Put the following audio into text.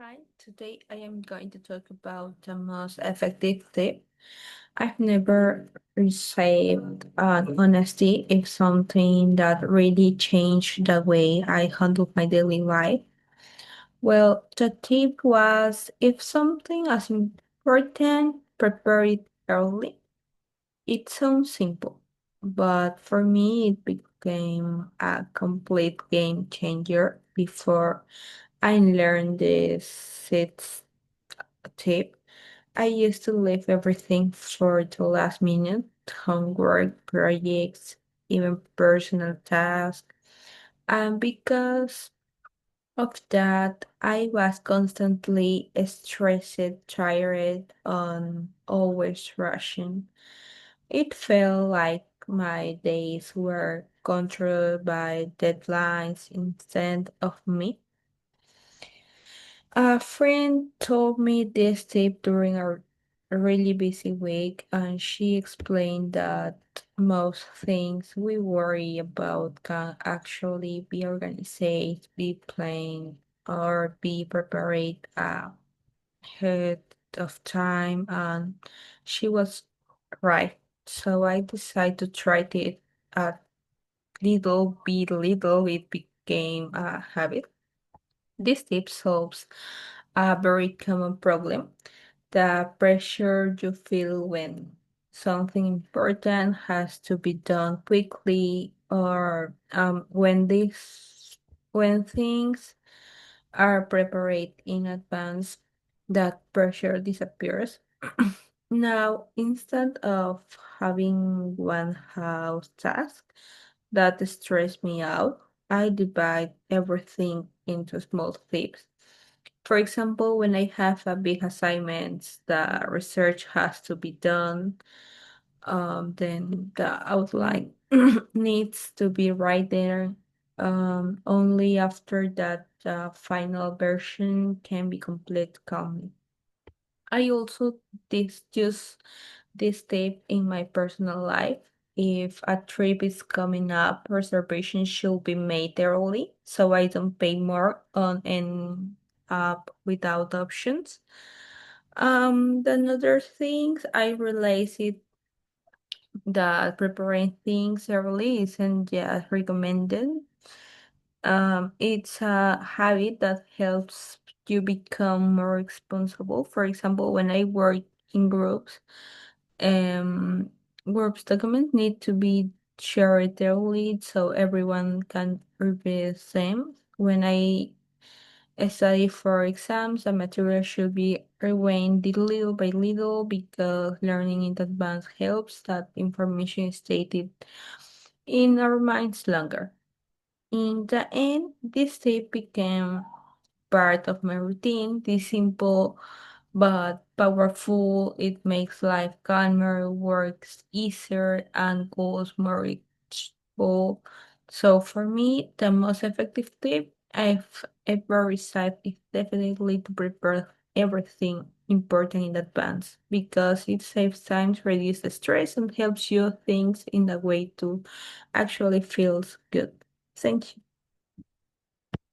Hi, today I am going to talk about the most effective tip. I've never received an honesty if something that really changed the way I handle my daily life. Well, the tip was if something as important, prepare it early. It sounds simple, but for me, it became a complete game changer before I learned this sixth tip. I used to leave everything for the last minute, homework, projects, even personal tasks. And because of that, I was constantly stressed, tired, and always rushing. It felt like my days were controlled by deadlines instead of me. A friend told me this tip during a really busy week, and she explained that most things we worry about can actually be organized, be planned, or be prepared ahead of time. And she was right. So I decided to try it a little. It became a habit. This tip solves a very common problem, the pressure you feel when something important has to be done quickly or when things are prepared in advance, that pressure disappears. Now, instead of having one house task that stress me out, I divide everything into small steps. For example, when I have a big assignment, the research has to be done, then the outline needs to be right there. Only after that, the final version can be complete calmly. I also use this step in my personal life. If a trip is coming up, reservations should be made early so I don't pay more on an app without options. Then other things I realize it that preparing things early isn't just recommended. It's a habit that helps you become more responsible. For example, when I work in groups, um, groups documents need to be shared early so everyone can review them. When I study for exams, the material should be rewind little by little because learning in advance helps that information is stated in our minds longer. In the end, this tip became part of my routine. This simple but powerful. It makes life calmer, works easier, and goes more reachable. So for me, the most effective tip I've ever received is definitely to prepare everything important in advance because it saves time, reduces stress, and helps you think in a way to actually feels good. Thank you.